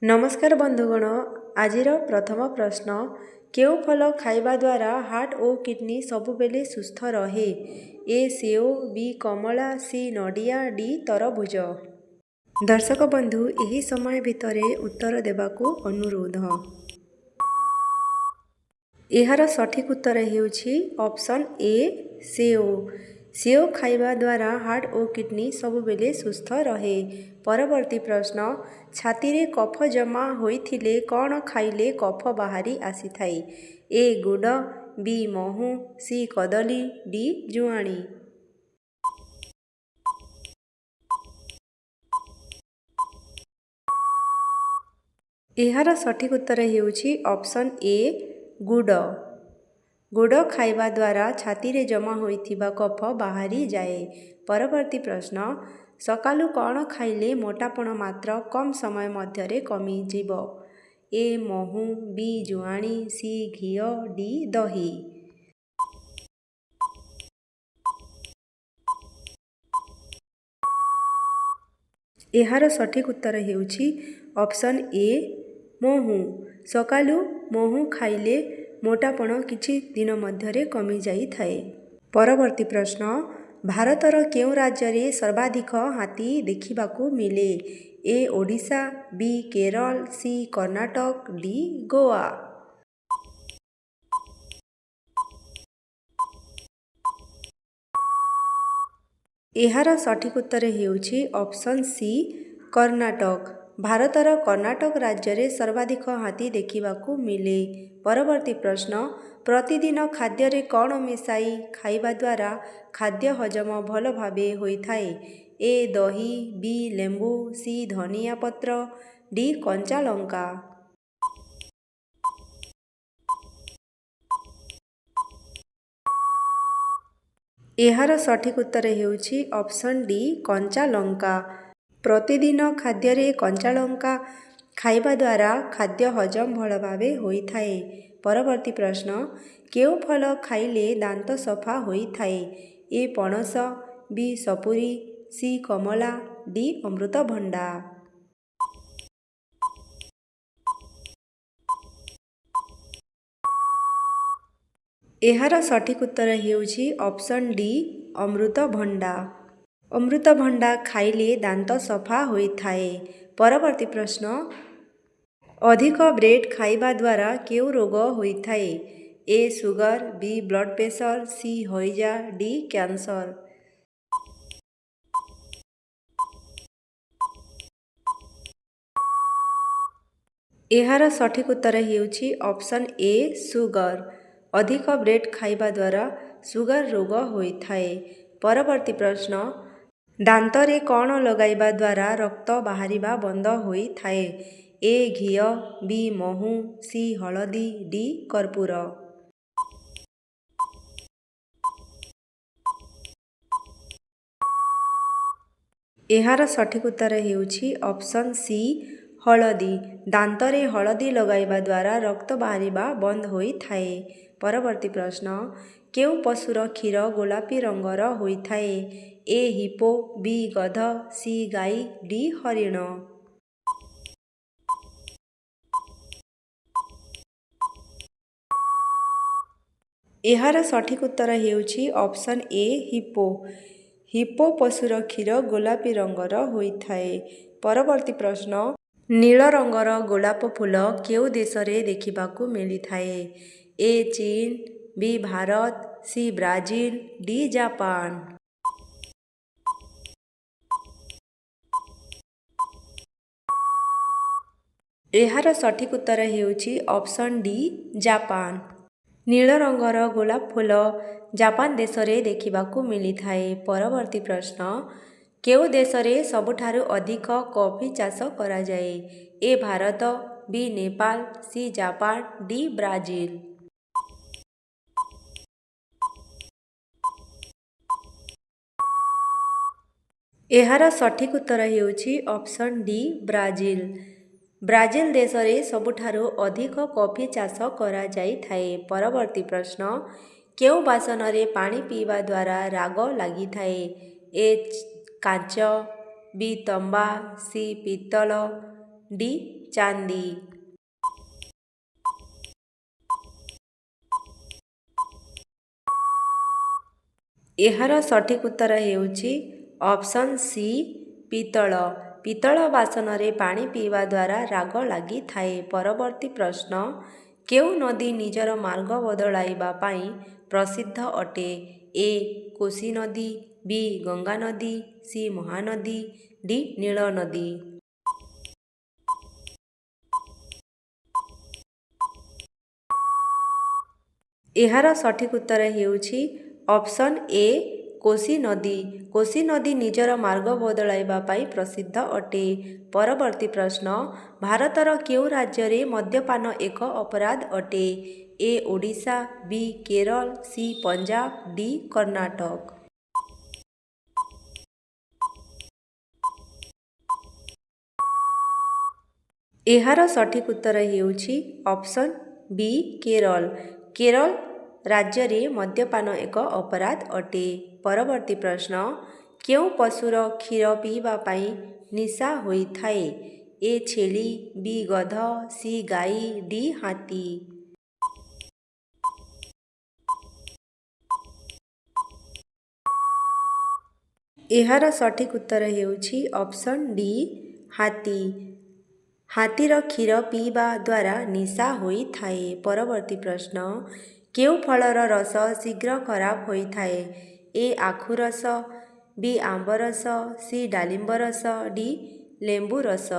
नमस्कार बंधुगण। आजिर प्रथम प्रश्न, केउ फल खाइबा द्वारा हार्ट और किडनी सबुबेले सुस्थ रहे? ए सेव, बी कमला, सी नडिया, डी तरबुज। दर्शक बंधु यही समय भितरे उत्तर देबाकू अनुरोध। यार सठिक उत्तर हेउछि ऑप्शन ए सेव। सेव खाइबा द्वारा हार्ट और किडनी सबुबेले सुस्थ रहे। परवर्ती प्रश्न, छाती रे कफ जमा होइथिले कौन खाइले कफ बाहरी आसी थाई? ए गुड़, बी महू, सी कदली, डी जुआणी। यार सठिक उत्तर हेउछि ऑप्शन ए गुड़। गुड़ खाइबा द्वारा छाती रे जमा होइथिबा कफ बाहरी जाए। परवर्ती प्रश्न, सकालू कौन खाइले मोटापण मात्र कम समय मध्यरे कमी जीव? ए महू, बी जुआणी, सी घिओ, डी दही। यार सठिक उत्तर हेउछि ऑप्शन ए महू। सकालू महू खाइले मोटापण किछि दिन मध्यरे कमी जाई थाए। परवर्ती प्रश्न, भारतर केउ राज्य रे सर्वाधिक हाथी देखिबाकू मिले? ए ओडिशा, बी केरल, सी कर्नाटक, डी गोवा। यार सठिक उत्तर हेउछि ऑप्शन सी कर्नाटक। भारतर कर्नाटक राज्य रे सर्वाधिक हाथी देखिबाकू मिले। परवर्ती प्रश्न, प्रतिदिन खाद्य रे कौन मिसाई खाइबा द्वारा खाद्य हजम भल भावे होइथाए? ए दही, बी लेंबू, सी धनिया पत्र, डी कंचा लंका। यार सठिक उत्तर हेउछि ऑप्शन डी कंचा लंका। प्रतिदिन खाद्य रे कंचा लंका खाइबा द्वारा खाद्य हजम भल भावे होइथाए। परवर्ती प्रश्न, केउ फल खाइले दांत सफा होइथाए? ए पणस, बी सपुरी, सी कमला, डी अमृतभंडा। यार सठिक उत्तर हेउछि ऑप्शन डी अमृतभंडा। अमृतभंडा खाइले दांत सफा होइथाए। परवर्ती प्रश्न, अधिक ब्रेड खाइबा द्वारा केउ रोग होइथाए? ए सुगर, बी ब्लड प्रेशर, सी हइजा, डी कैंसर। यार सठिक उत्तर हेउछि ऑप्शन ए सुगर। अधिक ब्रेड खाइबा द्वारा सुगर रोग होइथाए। परवर्ती प्रश्न, दांतरे कौन लगाइबा द्वारा रक्त बाहरिबा बंद होइथाए? ए घिओ, बी महू, सी हलदी, डी कर्पूर। यार सठिक उत्तर हेउछि ऑप्शन सी हलदी। दांतरे हलदी लगाइबा द्वारा रक्त बाहरिबा बंद होइथाए। परवर्ती प्रश्न, केउ पशुर क्षीर गोलापी रंगर होइथाए? ए हिप्पो, बी गध, सी गाई, डी हरिण। यार सठिक उत्तर हेउछि ऑप्शन ए हिप्पो। हिप्पो पशुर क्षीर गोलापी रंगर होइथाए। परवर्ती प्रश्न, नील रंगर गोलाप फूल केउ देश रे देखिबाकू मिलिथाए? ए चीन, बी भारत, सी ब्राजिल, डी जापान। यार सठिक उत्तर हेउछि ऑप्शन डी जापान। नील रंगर गोलाप फूल जापान देश रे देखिबाकू मिलिथाए। परवर्ती प्रश्न, केउ देश रे सबुठारु अधिक कॉफी चाष करा जाए? A Bharat, B Nepal, C Japan, D Brazil. यार सठिक उत्तर हेउछि ऑप्शन डी ब्राजिल। ब्राजिल देश रे सबुठारु अधिक कॉफी चाष करा जाइथाए। परवर्ती प्रश्न, केउ बासन रे पानी पीवा द्वारा राग लागिथाए? ए कांच, बी तंबा, सी पीतल, ଡି ଚାନ୍ଦି। ଏହାର ସଠିକ୍ ଉତ୍ତର ହେଉଛି ଅପସନ୍ ସି ପିତ୍ତଳ। ପିତ୍ତଳ ବାସନରେ ପାଣି ପିଇବା ଦ୍ୱାରା ରାଗ ଲାଗିଥାଏ। ପରବର୍ତ୍ତୀ ପ୍ରଶ୍ନ, କେଉଁ ନଦୀ ନିଜର ମାର୍ଗ ବଦଳାଇବା ପାଇଁ ପ୍ରସିଦ୍ଧ ଅଟେ? ଏ କୋଶୀ ନଦୀ, ବି ଗଙ୍ଗା ନଦୀ, ସି ମହାନଦୀ, ଡି ନୀଳ ନଦୀ। ଏହାର ସଠିକ୍ ଉତ୍ତର ହେଉଛି ଅପସନ୍ ଏ କୋଶୀ ନଦୀ। କୋଶୀ ନଦୀ ନିଜର ମାର୍ଗ ବଦଳାଇବା ପାଇଁ ପ୍ରସିଦ୍ଧ ଅଟେ। ପରବର୍ତ୍ତୀ ପ୍ରଶ୍ନ, ଭାରତର କେଉଁ ରାଜ୍ୟରେ ମଦ୍ୟପାନ ଏକ ଅପରାଧ ଅଟେ? ଏ ଓଡ଼ିଶା, ବି କେରଳ, ସି ପଞ୍ଜାବ, ଡି କର୍ଣ୍ଣାଟକ। ଏହାର ସଠିକ୍ ଉତ୍ତର ହେଉଛି ଅପସନ୍ ବି କେରଳ। କେରଳ ରାଜ୍ୟରେ ମଦ୍ୟପାନ ଏକ ଅପରାଧ ଅଟେ। ପରବର୍ତ୍ତୀ ପ୍ରଶ୍ନ, କେଉଁ ପଶୁର କ୍ଷୀର ପିଇବା ପାଇଁ ନିଶା ହୋଇଥାଏ? ଏ ଛେଳି, ବି ଗଧ, ସି ଗାଈ, ଡି ହାତୀ। ଏହାର ସଠିକ୍ ଉତ୍ତର ହେଉଛି ଅପସନ୍ ଡି ହାତୀ। ହାତୀର କ୍ଷୀର ପିଇବା ଦ୍ୱାରା ନିଶା ହୋଇଥାଏ। ପରବର୍ତ୍ତୀ ପ୍ରଶ୍ନ, କେଉଁ ଫଳର ରସ ଶୀଘ୍ର ଖରାପ ହୋଇଥାଏ? ଏ ଆଖୁ ରସ, ବି ଆମ୍ବ ରସ, ସି ଡାଳିମ୍ବ ରସ, ଡି ଲେମ୍ବୁ ରସ।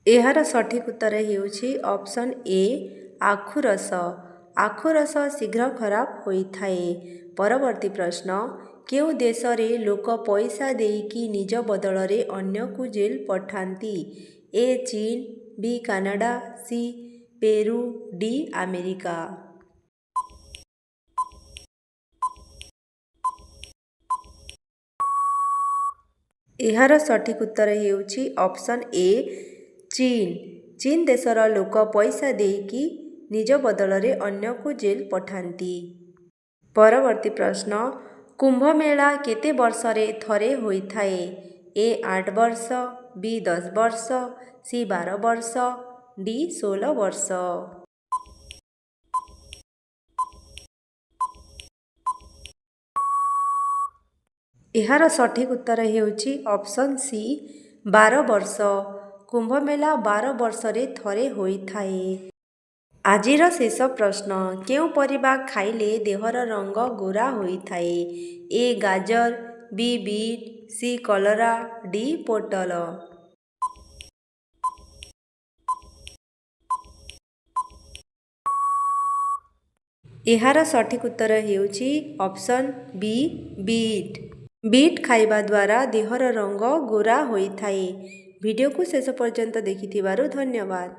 ଏହାର ସଠିକ୍ ଉତ୍ତର ହେଉଛି ଅପସନ୍ ଏ ଆଖୁ ରସ। ଆଖୁ ରସ ଶୀଘ୍ର ଖରାପ ହୋଇଥାଏ। ପରବର୍ତ୍ତୀ ପ୍ରଶ୍ନ, କେଉଁ ଦେଶରେ ଲୋକ ପଇସା ଦେଇକି ନିଜ ବଦଳରେ ଅନ୍ୟକୁ ଜେଲ୍ ପଠାନ୍ତି? ଏ ଚୀନ, ବି କାନାଡ଼ା, ସି ପେରୁ, ଡି ଆମେରିକା। ଏହାର ସଠିକ୍ ଉତ୍ତର ହେଉଛି ଅପସନ୍ ଏ ଚୀନ। ଚୀନ ଦେଶର ଲୋକ ପଇସା ଦେଇକି ନିଜ ବଦଳରେ ଅନ୍ୟକୁ ଜେଲ୍ ପଠାନ୍ତି। ପରବର୍ତ୍ତୀ ପ୍ରଶ୍ନ, କୁମ୍ଭମେଳା କେତେ ବର୍ଷରେ ଥରେ ହୋଇଥାଏ? ଏ 8 ବର୍ଷ, ବି 10 ବର୍ଷ, ସି 12 ବର୍ଷ, ଡି 16 ବର୍ଷ। ଏହାର ସଠିକ୍ ଉତ୍ତର ହେଉଛି ଅପସନ୍ ସି 12 ବର୍ଷ। କୁମ୍ଭମେଳା 12 ବର୍ଷରେ ଥରେ ହୋଇଥାଏ। ଆଜିର ଶେଷ ପ୍ରଶ୍ନ, କେଉଁ ପରିବା ଖାଇଲେ ଦେହର ରଙ୍ଗ ଗୋରା ହୋଇଥାଏ? ଏ ଗାଜର, ବି ବିଟ୍, ସି କଲରା, ଡି ପୋଟଳ। ଏହାର ସଠିକ୍ ଉତ୍ତର ହେଉଛି ଅପସନ୍ ବି ବିଟ୍। ବିଟ୍ ଖାଇବା ଦ୍ୱାରା ଦେହର ରଙ୍ଗ ଗୋରା ହୋଇଥାଏ। ଭିଡ଼ିଓକୁ ଶେଷ ପର୍ଯ୍ୟନ୍ତ ଦେଖିଥିବାରୁ ଧନ୍ୟବାଦ।